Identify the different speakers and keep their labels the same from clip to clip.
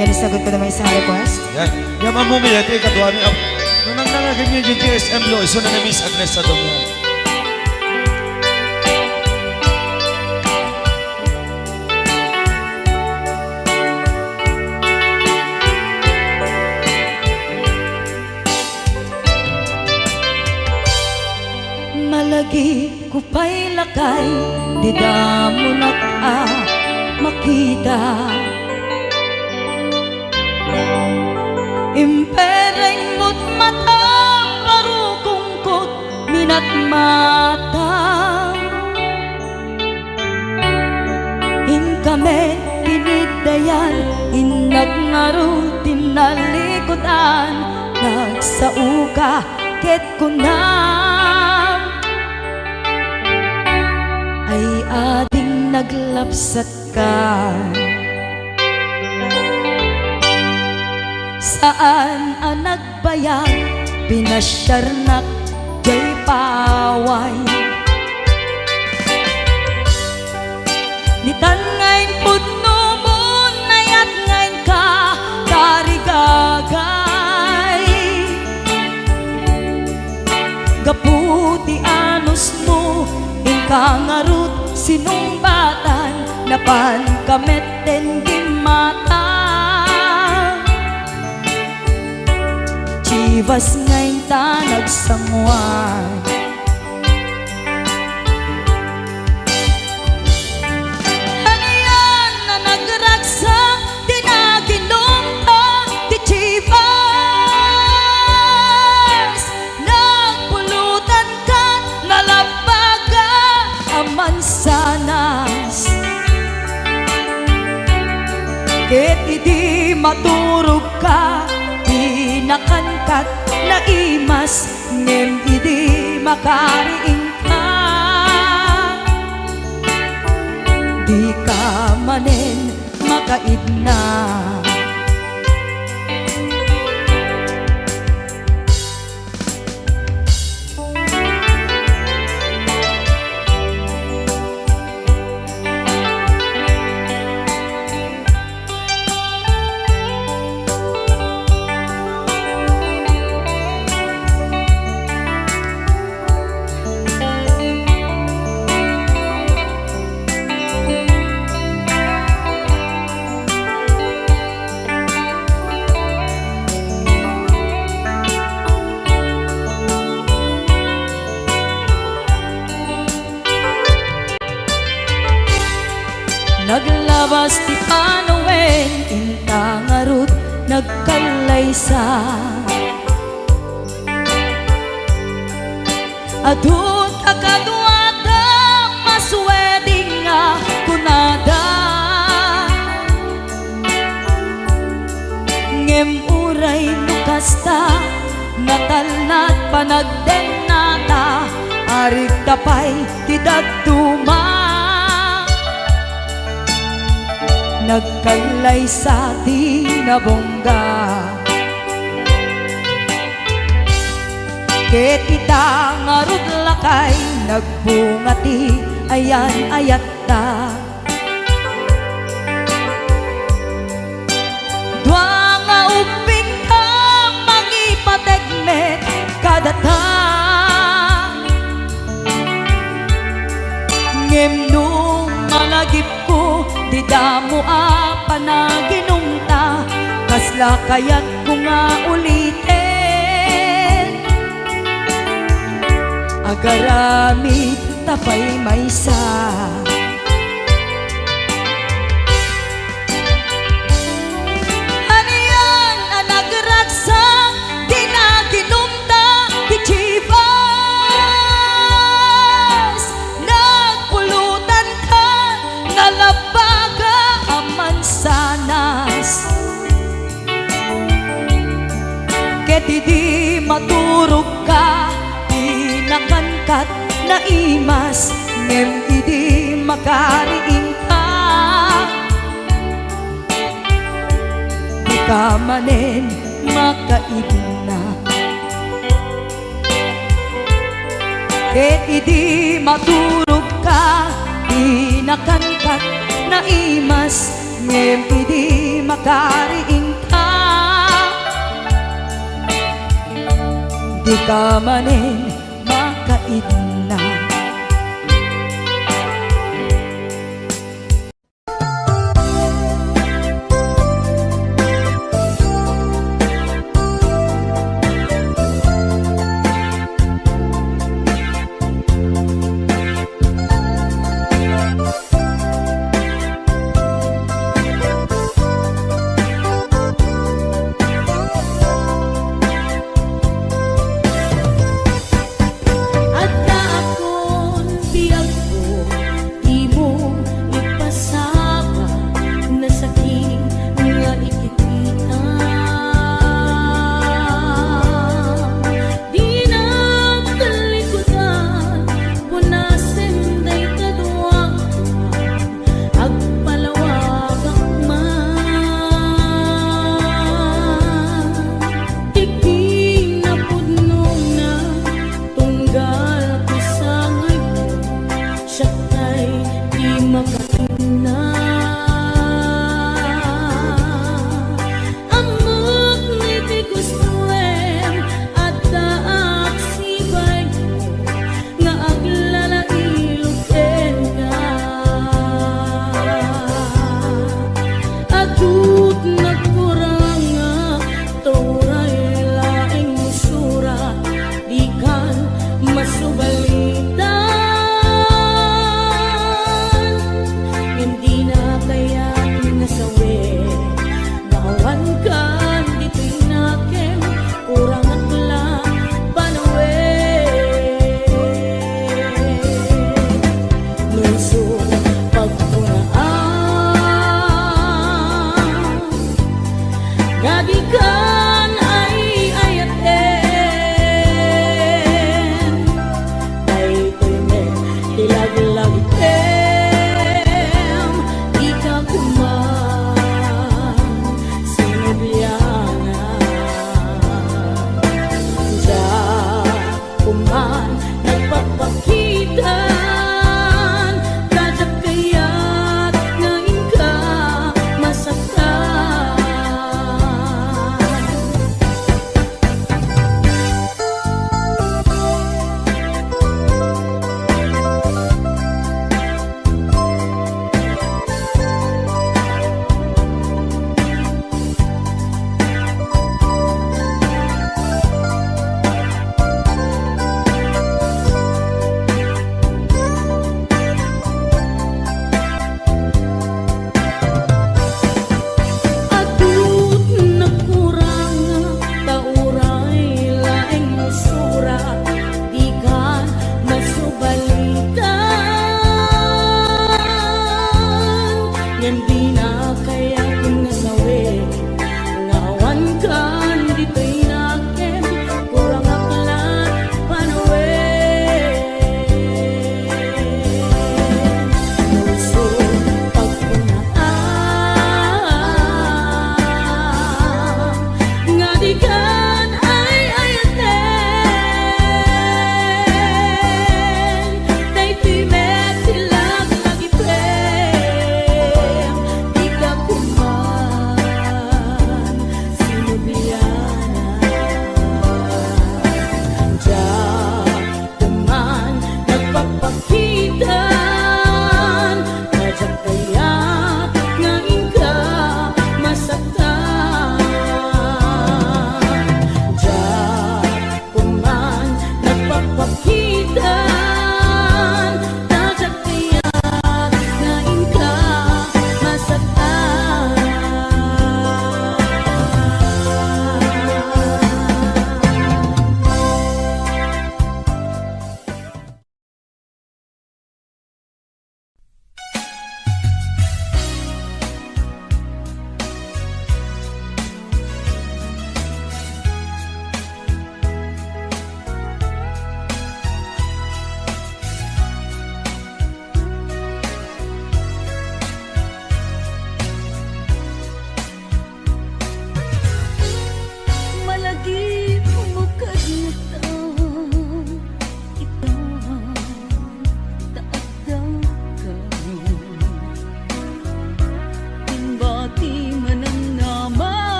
Speaker 1: Yan, sagot ko naman isang request.
Speaker 2: Yan. Yan ang mumiyati, katuwari. Nung nangnangagin niyo yung GSM Lo, iso na Miss Agnes sa doon.
Speaker 3: Malagi ko pa'y lakay, di damo na makita. Impereng mo't mata, parukungkot minat mata. In kami pinidayan, inag ngaro tinalikodan, nagsauka ket kunam. Ay ading naglapsat ka. Saan ang nagbayag, pinasyarnak jay paway. Nitan ngayon pudno mo, nayat ngayon ka tarigagay. Gaputi anos mo, kangarut sinumbatan, napan kameten gimata. Chivas ngayon ta nagsangwan. Ano yan na nagragsak, di naginom ta, di Chivas. Nagpulutan ka, nalabaga mansanas. Ket idi maturog ka, pinakangkat na imas, ngem idi makariing ka. Di ka manen makaidna. Naglabas ti Panowen, intangarut nagkalaysa. Adut akaduada, masweding nga kunada. Ngem uray nukasta, natalnat panagdenata, arit tapay tidagduma. Nagkailay sa tinabongga. Ket ita ngarud lakay, nagbungati ayan ayatta. Dua nga uping ka, mangipategmet kadata. Ngem nung malagip ko, di damo panaginumta, kasla kaya't ko nga ulitin. Agaramit tapay maysa. Ano yan ang nagragsak, di naginumta, di Chivas. Nagpulutan ka, nalabaga mansanas. Ket idi maturog ka, pinakangkat na imas, ngem idi makariing ka. Di ka manen makaibna. Ket idi maturog ka, pinakangkat na imas, ngem idi makariing ka. Di ka manin makaidna.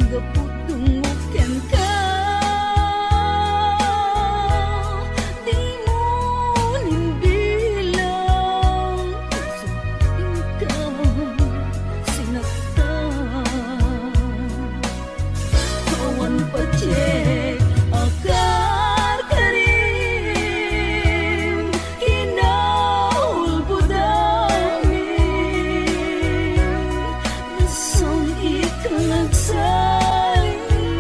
Speaker 3: Gaputungukyan ka, di mo nimbilang, ikaw sinaktan. Kawan pa check akar karim, kinahulbod amin, nasong ikaw nagsaling.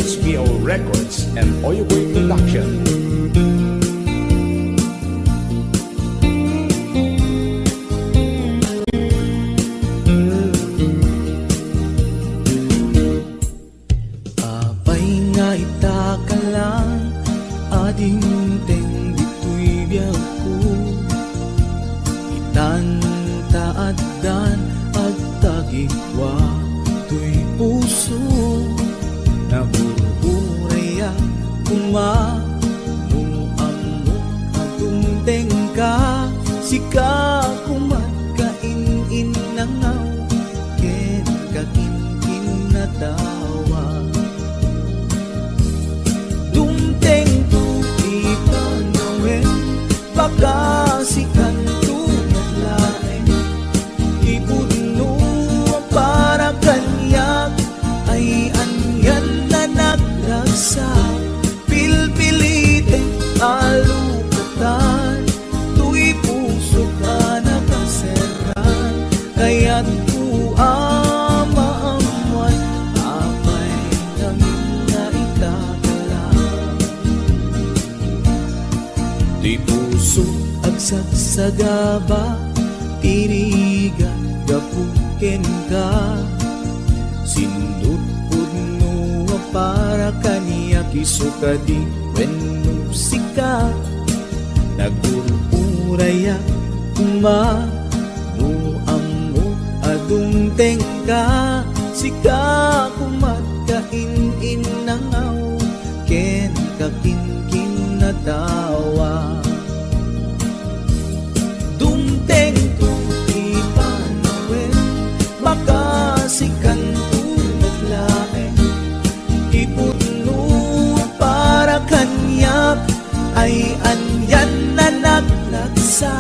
Speaker 1: HBO Records and Oyoboy Production.
Speaker 4: Apay nga itaka lang, ading teng dito'y biyak ko. Itan taadan at tagigwa, to'y puso. Nabuburaya kumano amo atungteng ka. Sika kumatkain nangaw, ken kakinkin na tawa. Dumteng tu ipanawin, baka sikan tunat lain. Ipuno para kanyak, ay anyan na nagragsa. Pilpilite alukatan, tu'y puso ka nakaseran. Kaya't ku amaamuan, apay namin na itakalang. Di puso agsagsagaba, tirigan gapuken ka. Sindut pudno para kaniya kisukadi wenno sika. Nagururaya kumano amo adung tengka. Sika kumatkain nangaw, ken kakinkin na tawa. Dumteng tu ipanawin, baka sikan tunat lain. Ipuno para kanyak, ay anyan na naglagsa.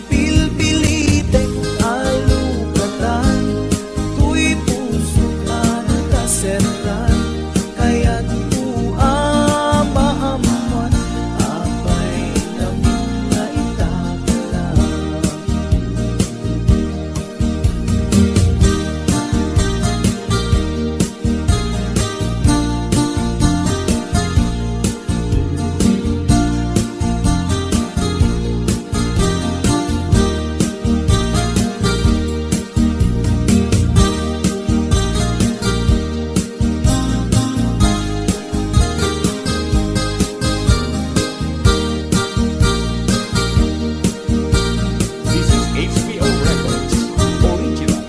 Speaker 4: Pilpilite alukatan, tu'y puso ka nakaseran. Kaya't ku amaamuan, apay namin na itakalang.
Speaker 1: This is HBO Records Original.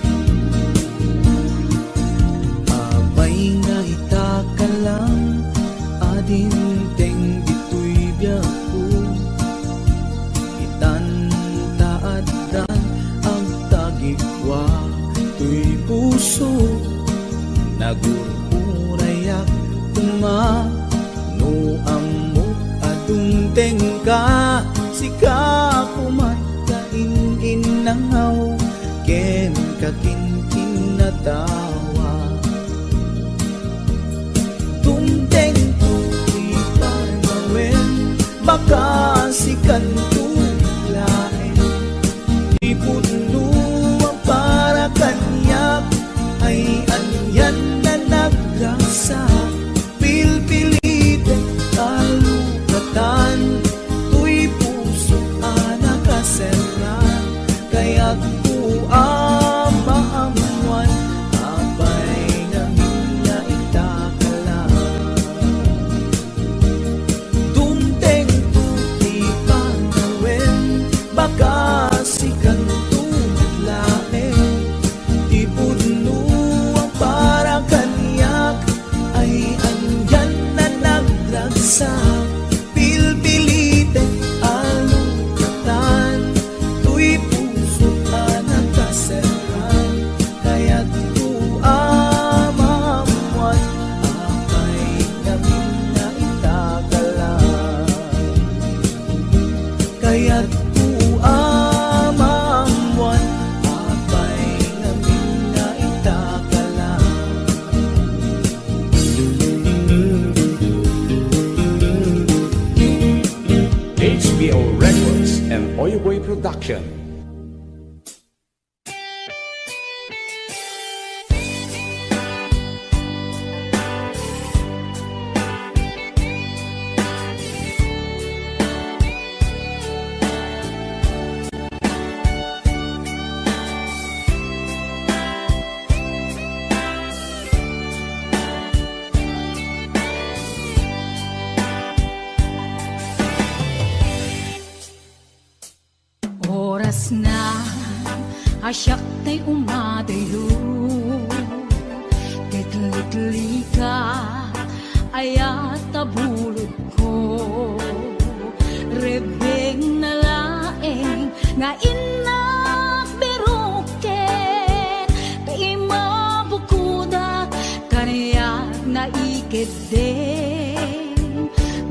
Speaker 4: Apay nga itaka lang, adin teng dito'y biyak ko. Itan taadan ang tagigwa, to'y puso. Nagururayak kumano amo adung tengka. Sika kumatkain nangaw, ken kakinkin na tawa. Dumteng tu ipanawin, baka sikan tunat lain. Ipuno para kanyak, ay anyan na nagragsa. Pilpilite alukatan, tu'y puso ka nakaseran. Kaya't ku amaamuan, apay namin na itakalang. Dumteng tu ipanawin, baka sikan tunat lain. Ipuno para kanyak, ay andyan na nagragsa. Pilpilite alukatan, tu'y puso ka nakaseran. Kaya't ku amaamuan, apay namin na itakalang. Kaya't ku amaamuan, apay namin na itakalang.
Speaker 1: HBO Records and Oyoboy Production.
Speaker 3: Asyak tay umadayo Kitli-kitli ka Ayat tabulod ko Rebeng na laeng Nga inak biruken Kay mabukudak Kaniyak na ikideng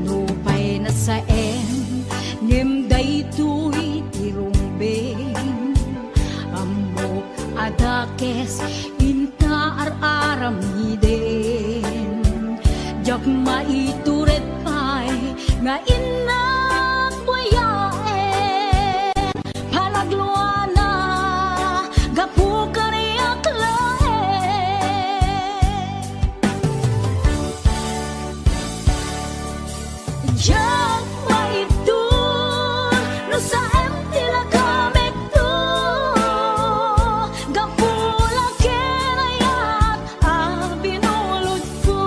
Speaker 3: Nupay na saen Ngem daytoy tirumbeng Amok adakes inta ar-aramiden Jak maituret pay nga inak buyaen Palagluana gapu kaniyak laen Jak maitur no sa tila kamek to Gapula kenayat binulod ko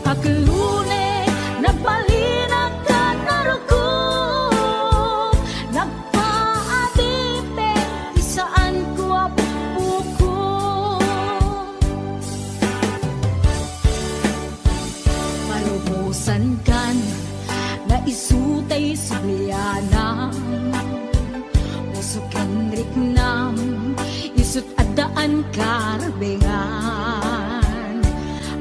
Speaker 3: Aklune nagbalinag ka naruko Nagpaadipe isaan ko apupuko Palubusan kan na isutay sublianam Usukan riknam isut adaan karbengan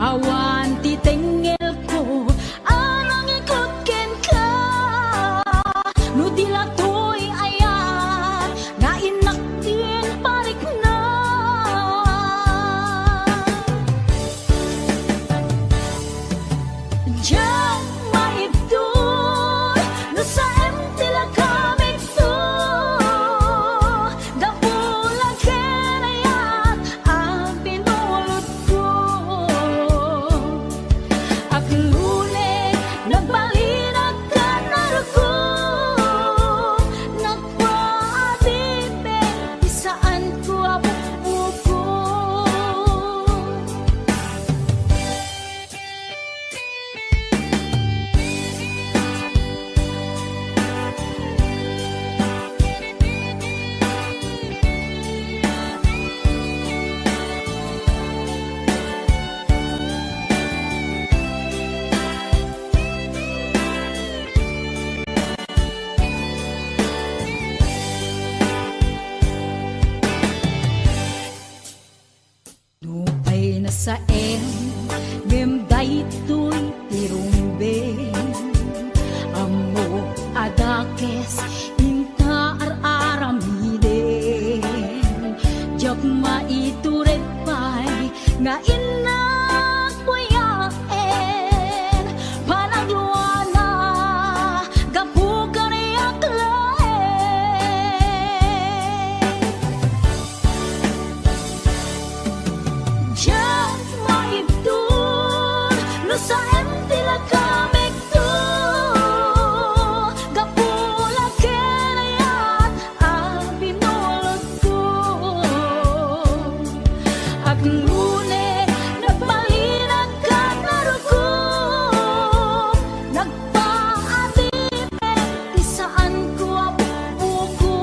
Speaker 3: Awan titengel ko anang ikot ken ka No dilatoy ayan na inaktin parik na Diyan maibdoy no sa tila kamit to Gapulang kenayat ang pinulot ko Aklune nagbalinag ka naruko Nagpaadipe isaan ko apupuko Nupay na saen Ngem daytoy tirumbeng Amo adakes inta ar-aramiden Jak maituret pay nga inak buyaen Palagluana gapu kaniyak laen Diyan maibdun no sa tila kamek to Gapula kenayat ang binulot ko Aklune nagbalinag ka naruko Nagpaadipe isaan ko apupuko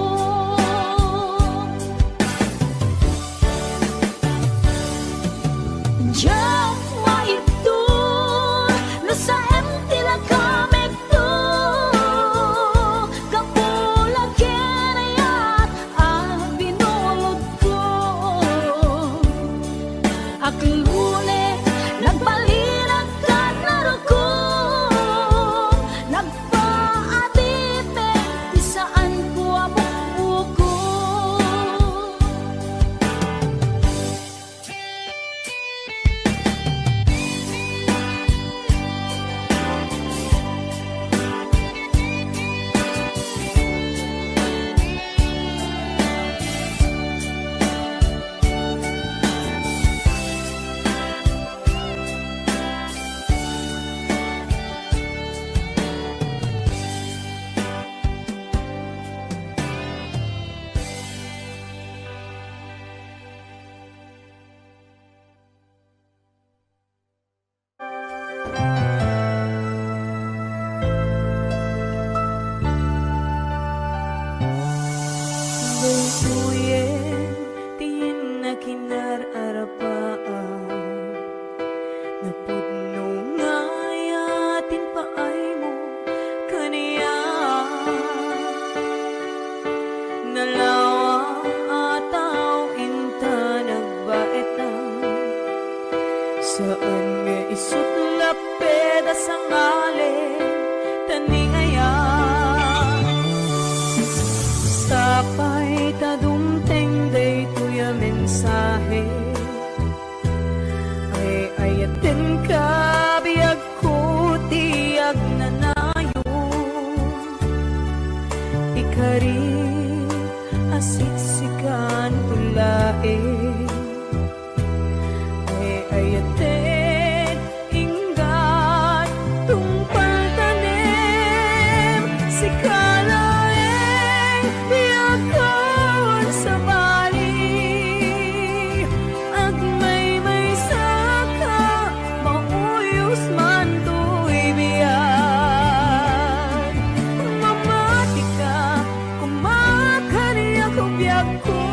Speaker 3: Diyan maibdun
Speaker 4: Napudno nga yatin paay mo kaniya Nalawa ataw inta nagbait na Saan nga isutlap peda sa ngalin Taningaya Sapay tadumteng day tuya mensahe Ay ayatin ka biyag ko tiyag nanayo Ikari asiksikan tulae Ay ayatin inggat tungpal tanim Si kalaeng biyakon sa bali Agmay-may saka mauyos man to'y biyag Mamati ka kumakari ako biyag ko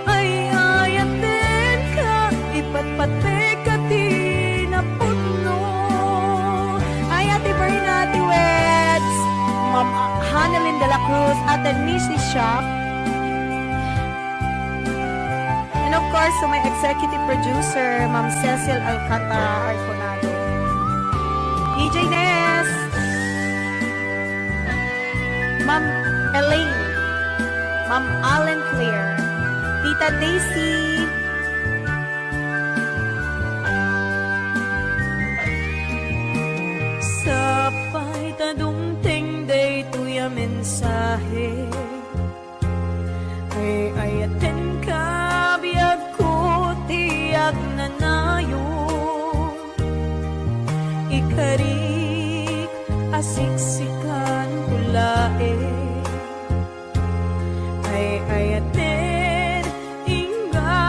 Speaker 4: Ay ayatin ka ipatpate ka tinapuno Ay Ate Bernati Weds Ma'am Hanelin de la Cruz at the Nishi Shop and of course to my executive producer Ma'am Cecil Alcantara Arconado DJ Ness Ma'am Elaine Ma'am Allen Claire Tita Daisy Sapay tadumteng day tuya mensahe Ay ayatin ka biyag ko tiyag nanayo Ikarik asiksikan kulae Ay ayatin ingga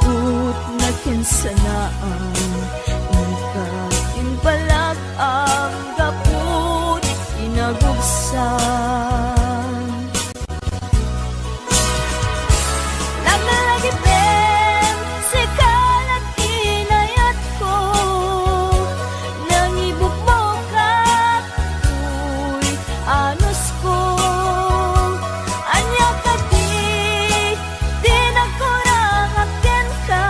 Speaker 4: Ut na kinsanaan Ika inpalag ang gaput inagubsan Naglalagipin si kalat inayat ko Nangibukbukak uy anos ko Anya ka di nagkurang akin ka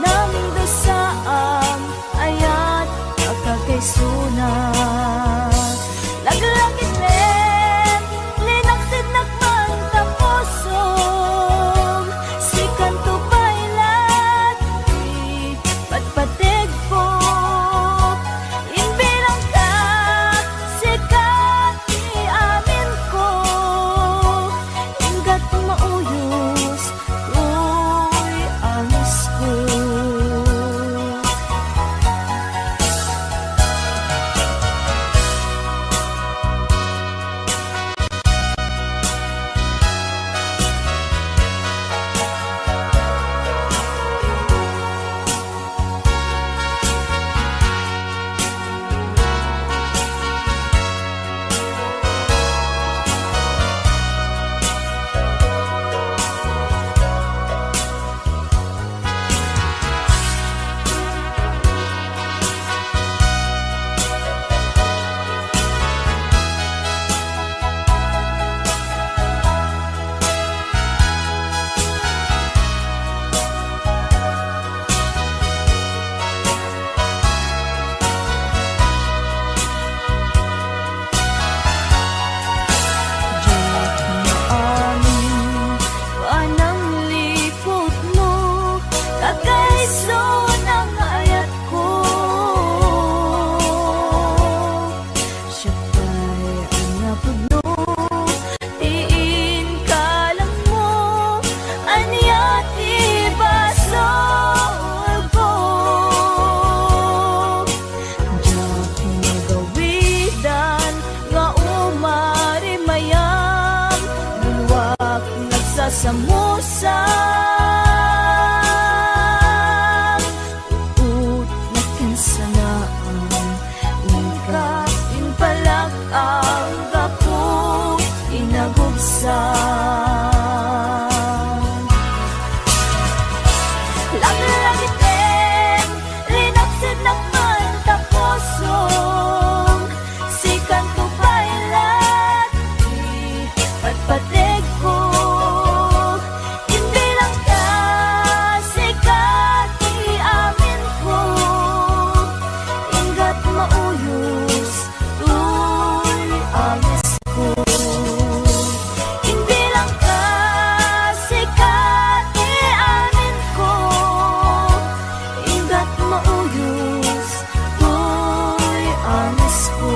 Speaker 4: Nang dosaam ayat akakaisunan Laglagit len, linaksid nakman tapusong Sikan to pailat, di patpatig ko Inbilang ka, sikat di amin ko Ingat mauyos, uy anis ko Panang lipot mo Kakaiso ng ayat ko Siya pa'y ang napudno Tiin ka lang mo Anyat ibasol ko Diyak magawidan Nga umari mayam Bulwak nagsasamusang Ut na kinsanaan Ika inpalag ang gapu inagubsan Laglagitin, linaksid nakman tapusong Sikan to pailat, di patpatig ko Inbilang ka, sikat di amin ko Ingat mauyos, uy amis ko Inbilang ka, sikat di amin ko Ingat mauyos, uy amis ko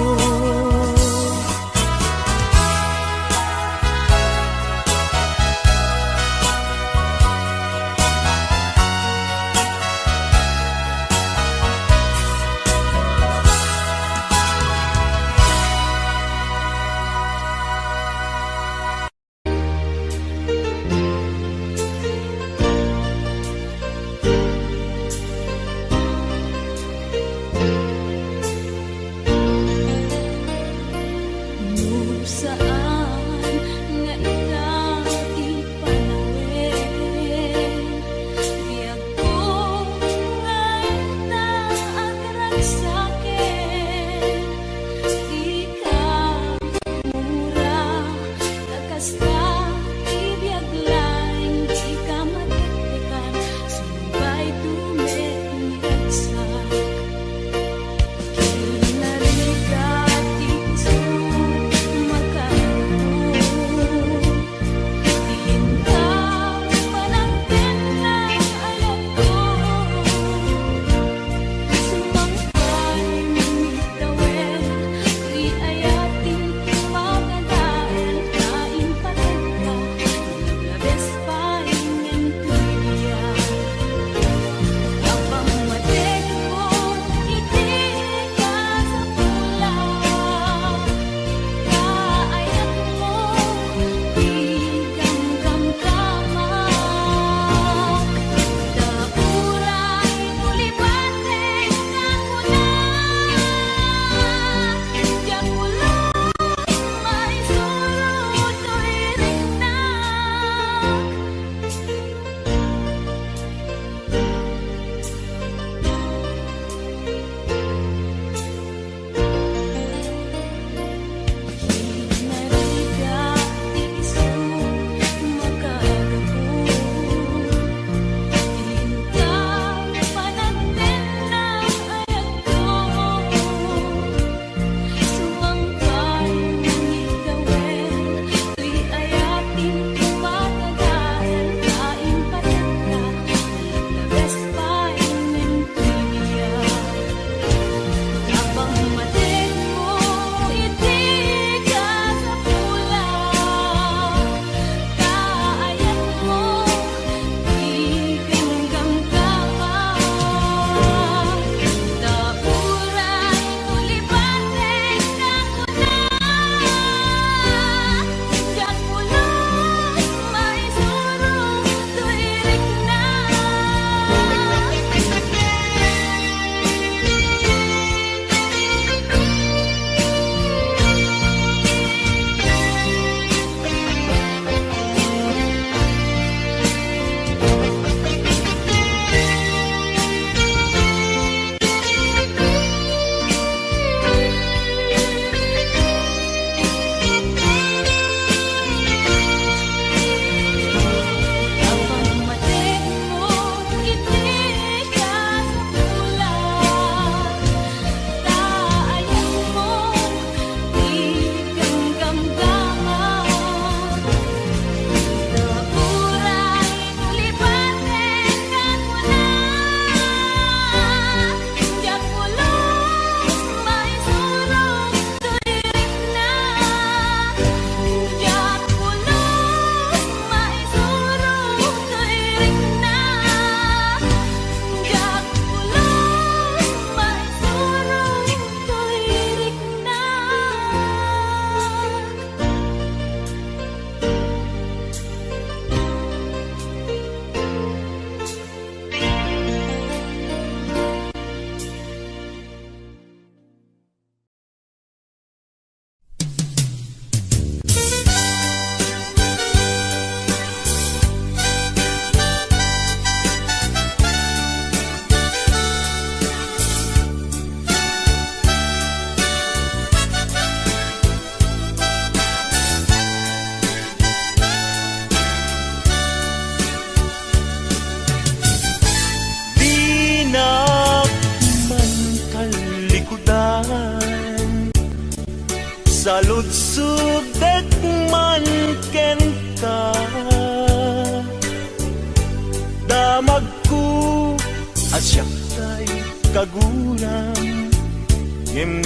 Speaker 5: Ngem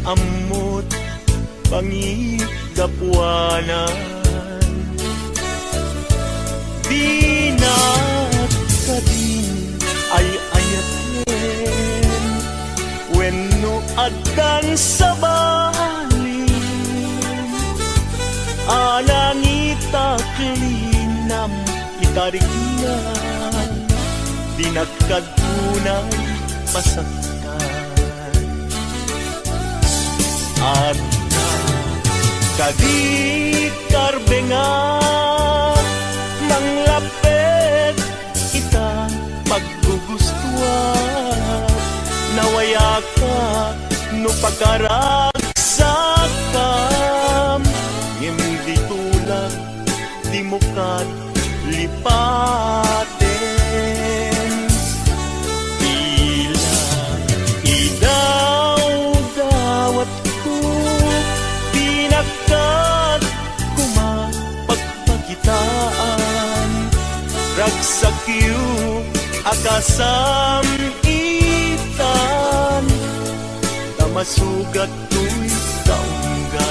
Speaker 5: amot pangigapwanan Binat kadin ay ayaten Wenno addan sa balin Alangita klinam itariknan Dinagkadunay pasaktan At kadi karbengan Manglapet kita paggugustuhan Nawaya ka no pagkaragsakam Hindi tulad di mo kat lipaten Tila idaw-dawat ko Pinagkat kumapagpagitaan Ragsakyo akasam itan Tamasugat to'y kaungga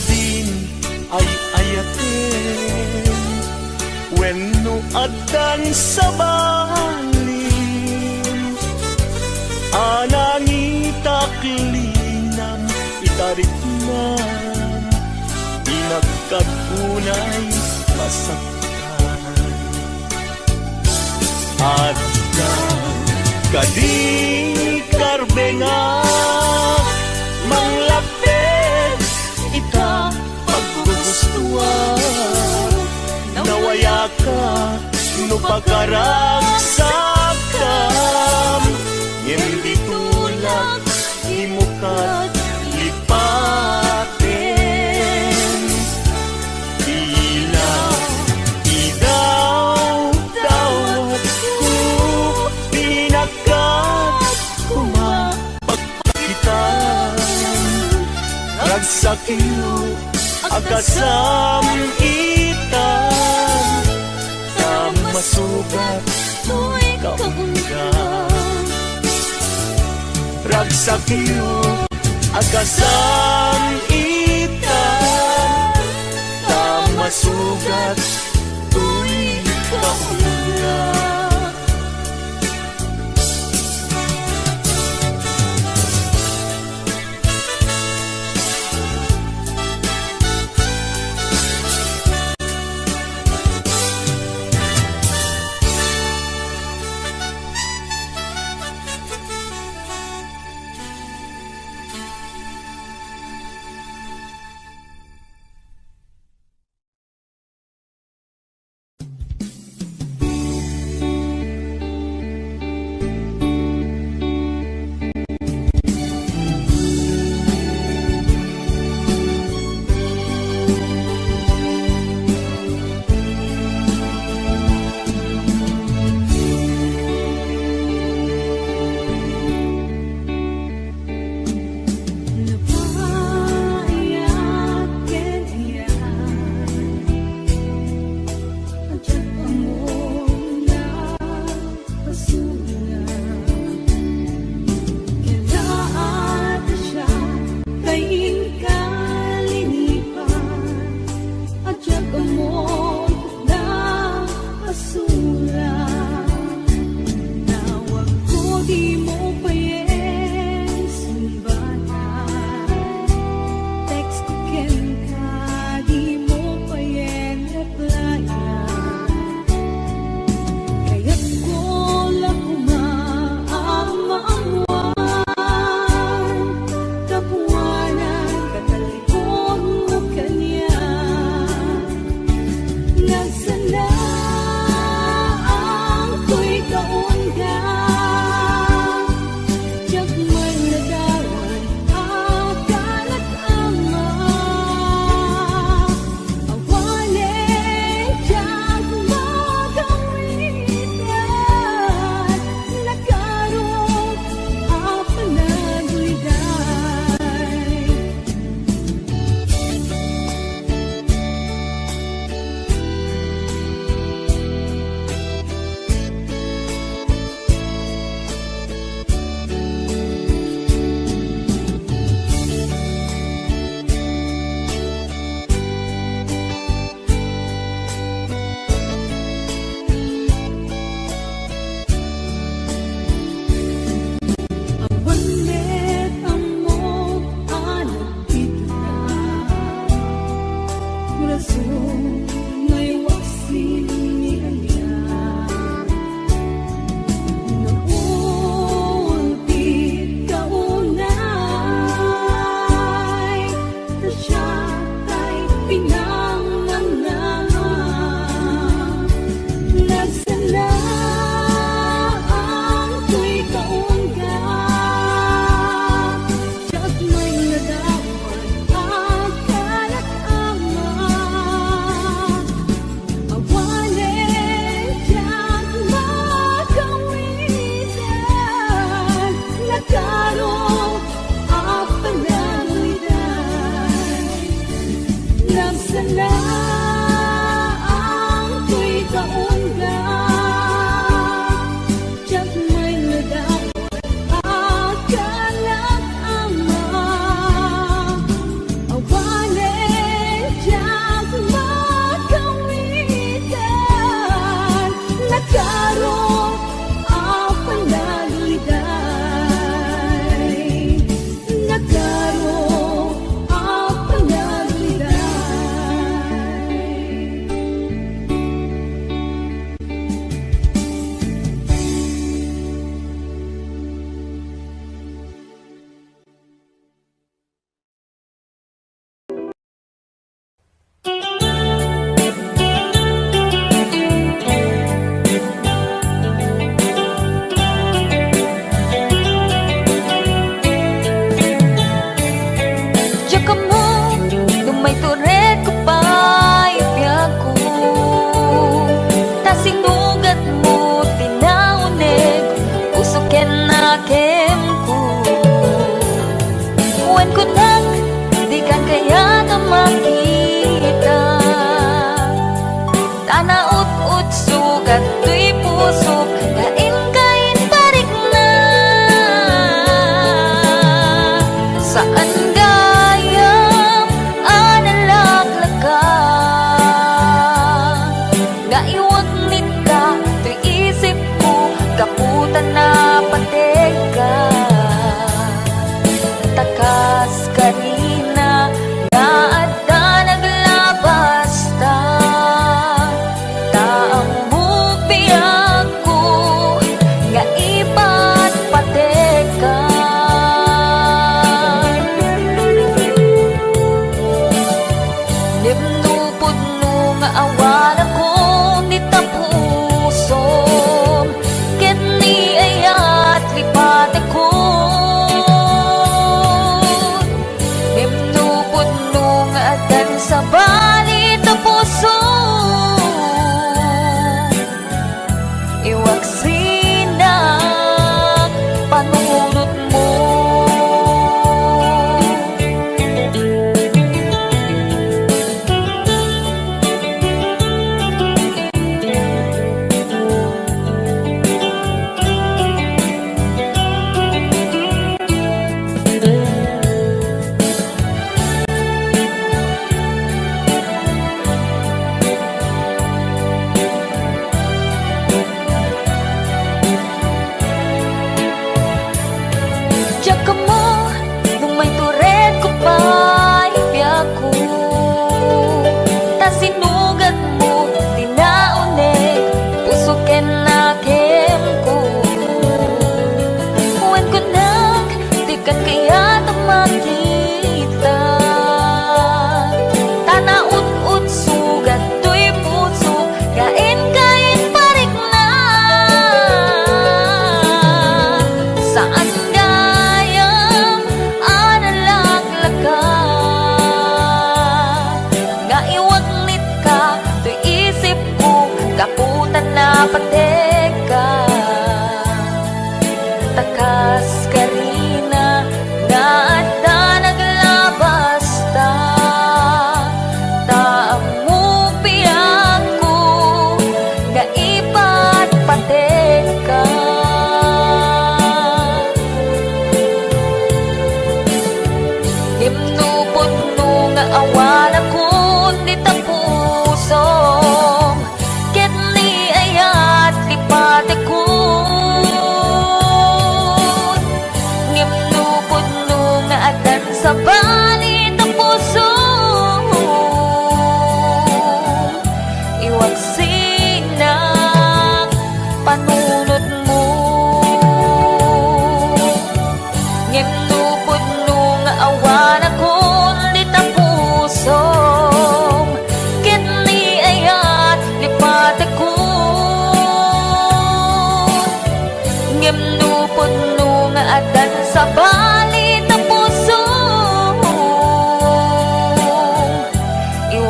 Speaker 5: din ay ayaten Wenno addan sa balin Anangita klinam itariknan Inagkagunay masaktan Addan kadi karbengan Manglapit ita paggugustuhan Nawaya ka no pagkaragsakam Hindi tulad di mo kat lipaten Tila idaw-dawat ko Pinagkat kumapagpagitan Ragsakyo akasam itan Tamasugat to'y kaungga Ragsakyo akasam itan Tamasugat to'y kaungga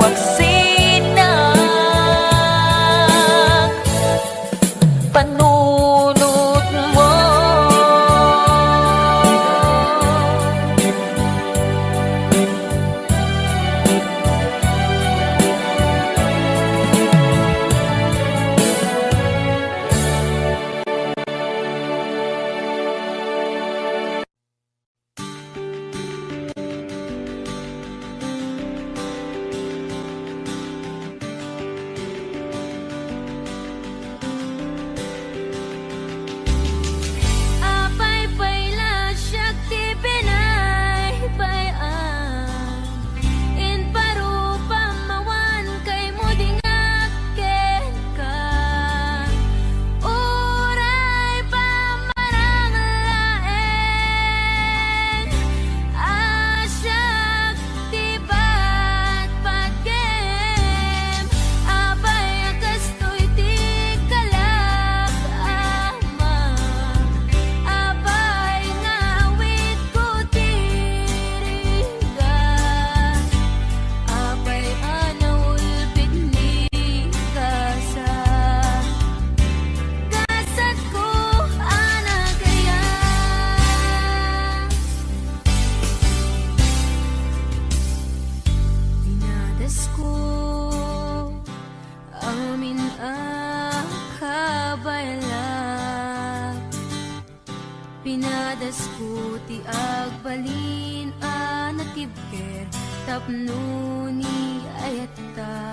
Speaker 3: wagsinag panunot mo. Apay payla siyak ti pinay bayan in parupa mawan kay mo dingaken ka uray pa maranglaen asyak ti bat pagkem apay akastoy ti kalak ama apay ngawit ko tiringga apay anaulpit ni kasa kasat ko anagaya dinadas ko amin akabayla pinadas ko ti agbalin anatibker tapno ni ayata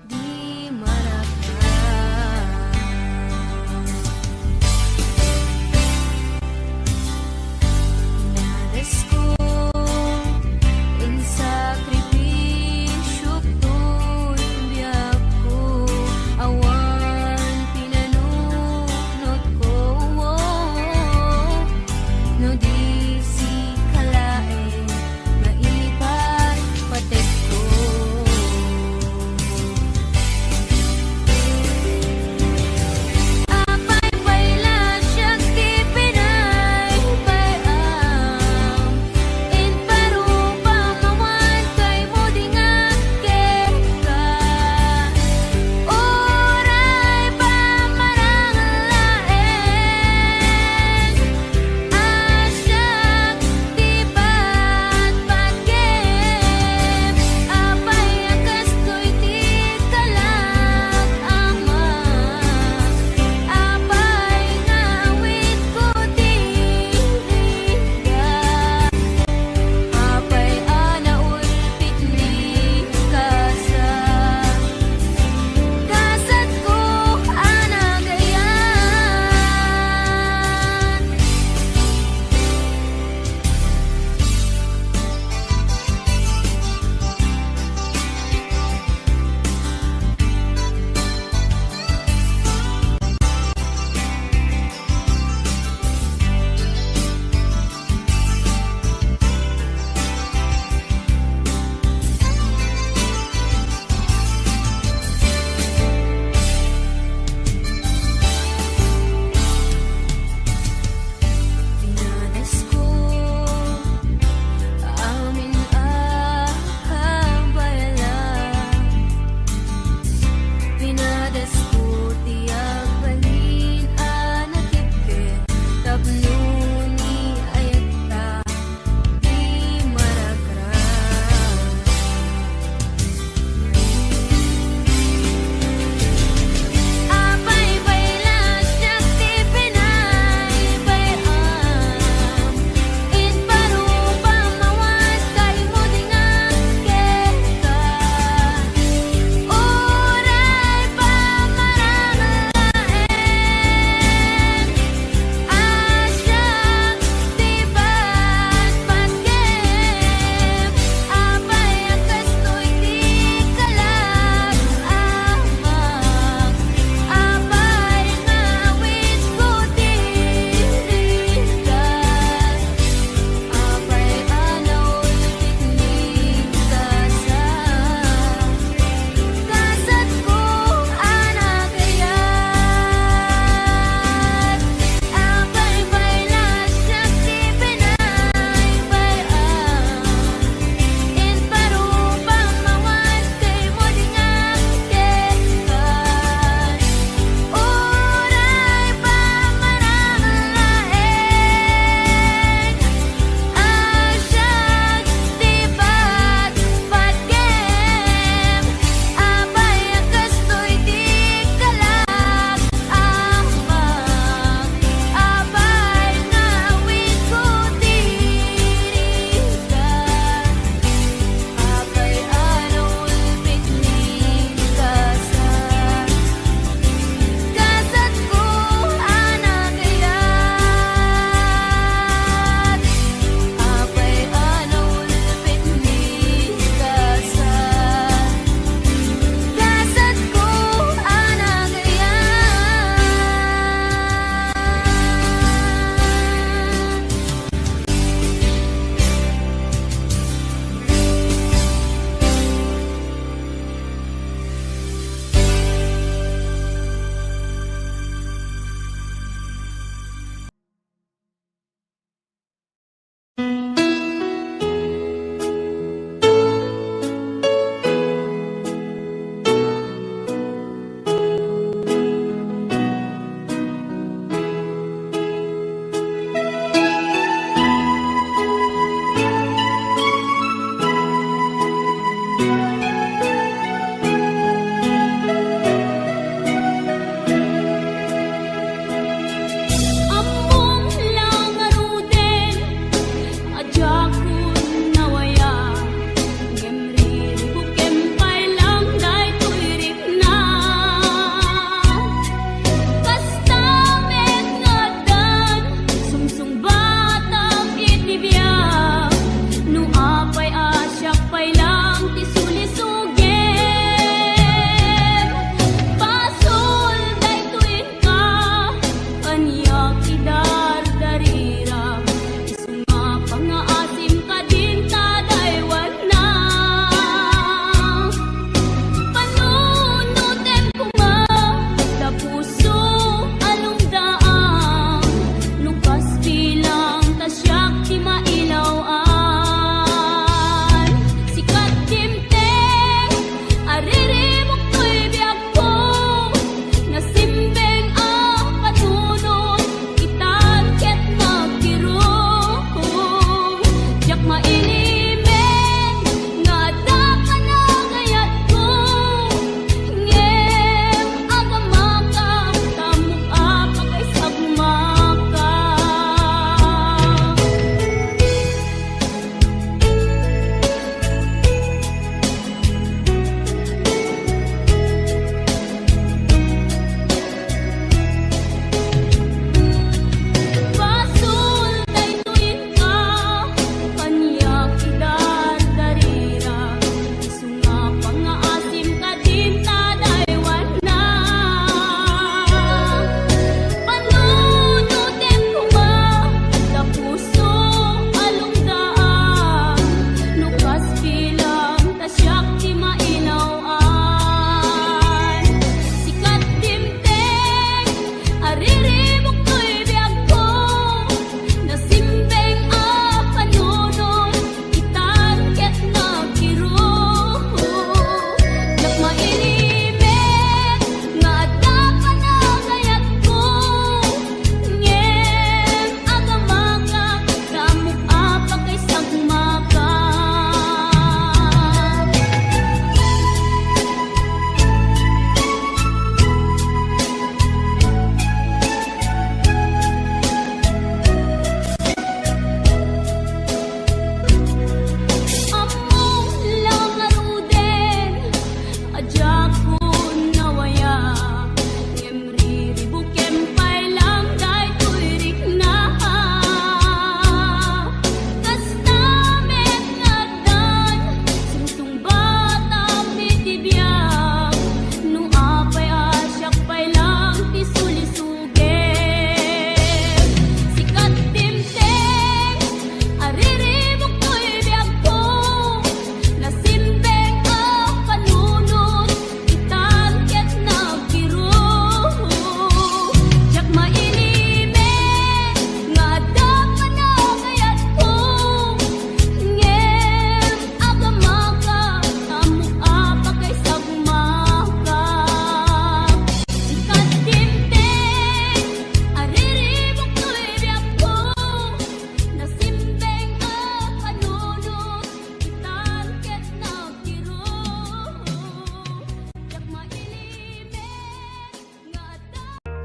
Speaker 3: di maraka pinadas ko in sakripisyo to'y biyak ko awan pinanunot ko no di si kalae mailipat patek ko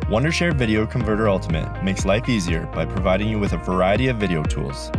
Speaker 6: Wondershare Video Converter Ultimate makes life easier by providing you with a variety of video tools.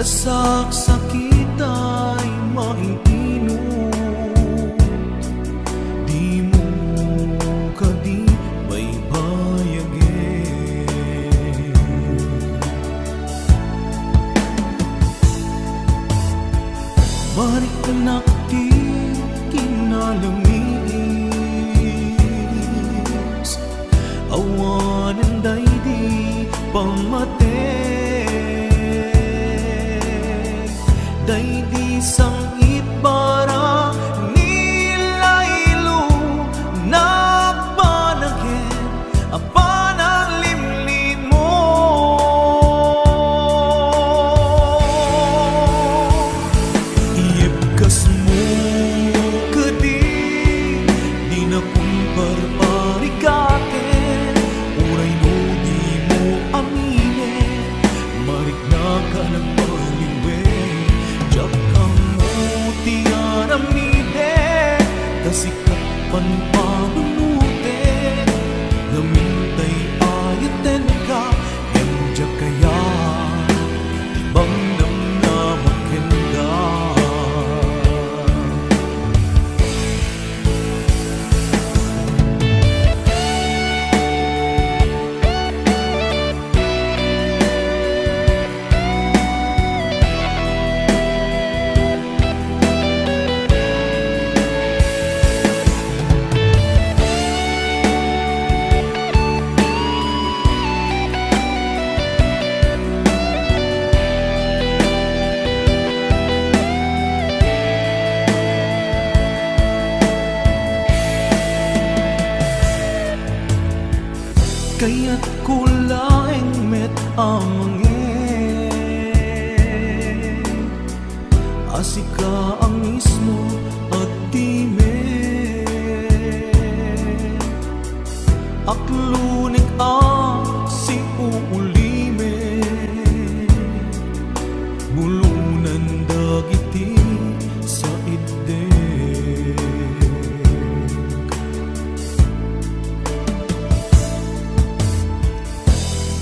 Speaker 5: Nasaksakit ay maiinot, di mo kadi baybayagin. Marik anak ti kinalamis, awanan day di pamate. Day di sang itbara nilaylo nagpanagin apan ang limlin mo. Iibkas mo kadi di na kumparparikatin, uray no di mo aminin, marik na ka nagpaliwin. Tiyaramide, kasikat pan panunute, kaya't kulaing met amangin asika ang mismo at time aklunik ang si uulime bulunan dagiti sa ide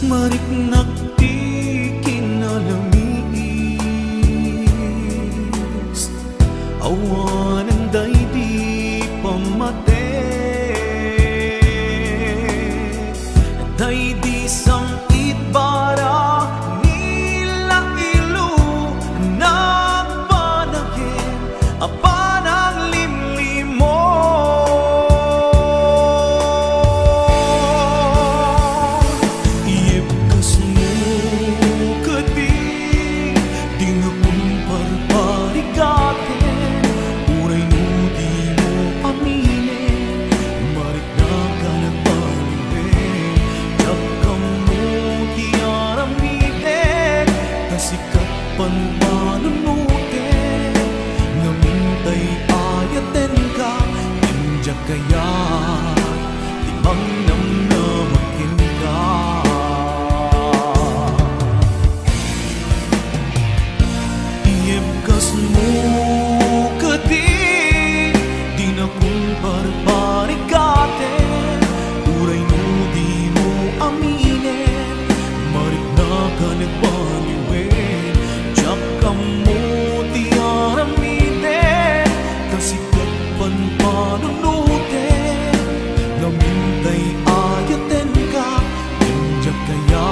Speaker 5: mariknak ti kinalamis awanan day di pamate day di samit bara nila ilu nagpanagin apanang limlimo iyepkas mo kadi di nga kumparparigatin uray no di mo aminin marik na ka nagpaliwin yakam mo di aramiden kasikat panpanunutin ngamintay ayaten ka injak kaya timang nam na makin ka iyepkas mo kadi di na kumparparigatin uray no di mo aminin marik na ka nagpaliwin jakam mo di aramiden kasikat panpanunutin namintay ayaten ka injak kaya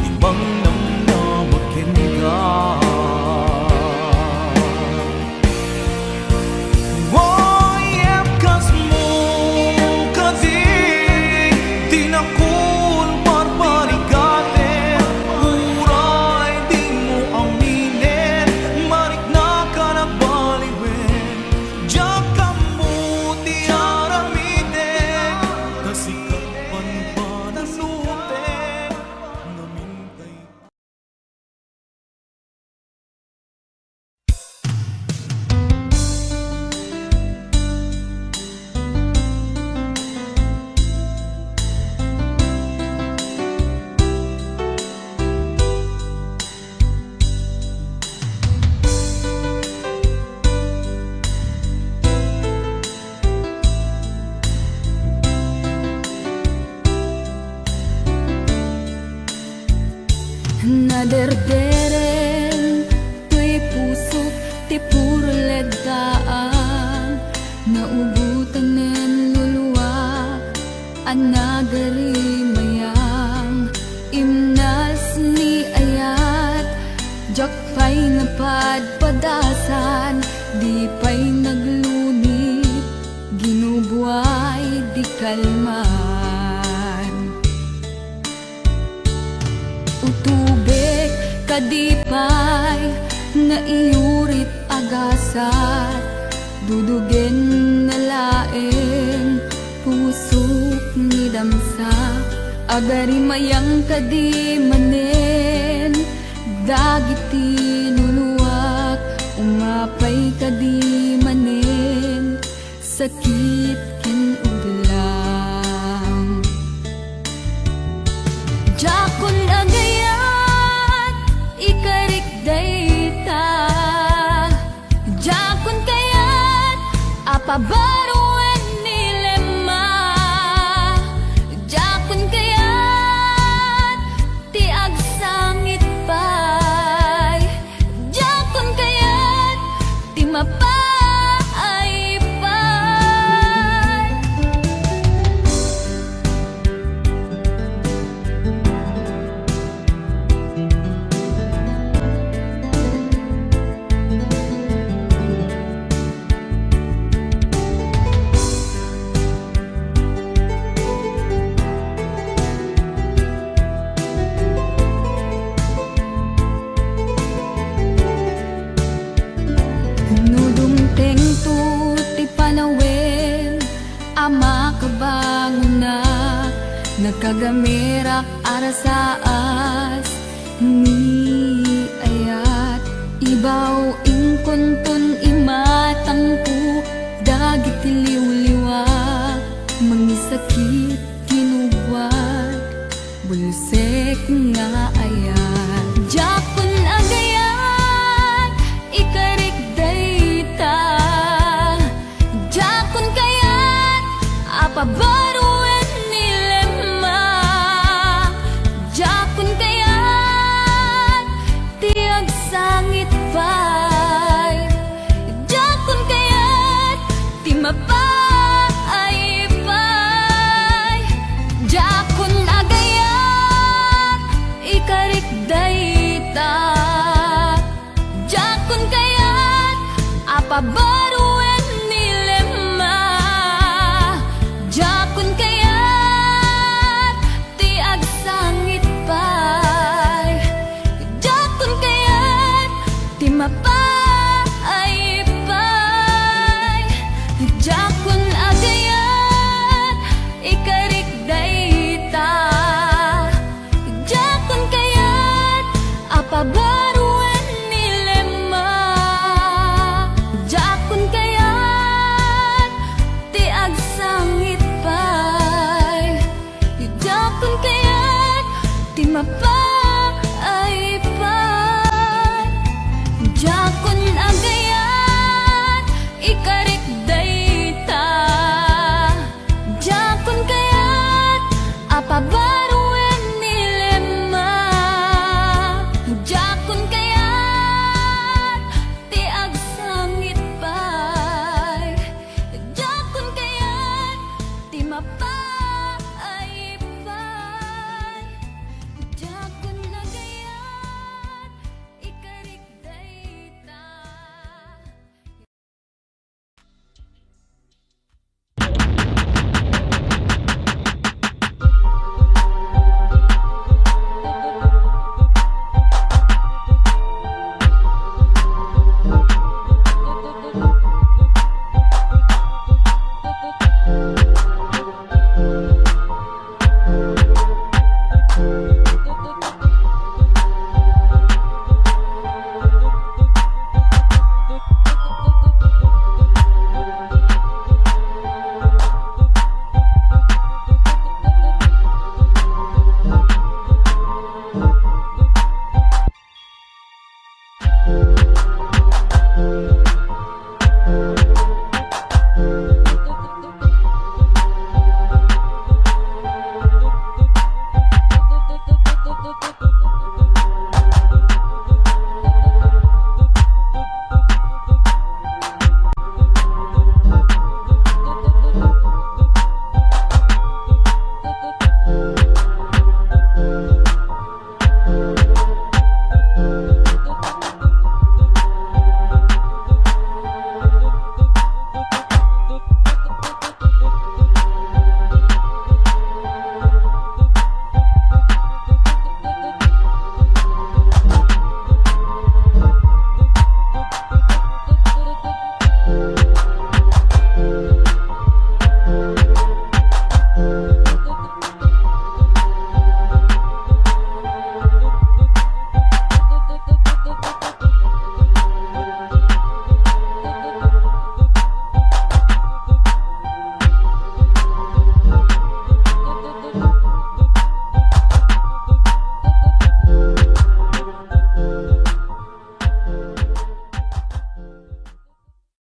Speaker 5: timang nam na makin ka iyepkas mo kadi di na kumparparigatin uray di mo aminin marik na ka nagbaliwin jakam mo di aramiden kasikat panpanunutin namintay
Speaker 3: Naderderen tuy puso ti puro ledaan naubutan nen luluwa anagari mayang imnas ni ayat jakpay napadpadasan di pay naglunit ginubuay di kalman utubek kadipay nga iyurit agasat dudugen na laeng pusok ni damsa agari mayang kadi manen dagiti nuluwak umapay kadi manen sakit ken uglang jakon agayat ikarik dayta jakon kayat apabaruan nilema jakon kayat ti agsangit pay jakon kayat ti mapay pay kagamirak arasaas ni ayat ibaw ingkontun imatangku dagit tiliw-liwa mangisakit kinuwad bulusek nga ayat jakon agayat ikarik dayta jakon kayat apabaruan nilema jakon kayat tiag sangit pay jakon kayat ti mapay pay jakon agayat ikarik dayta jakon kayat apabaruan nilema jakon kayat ti agsangit pay jakon kayat ti mapay pay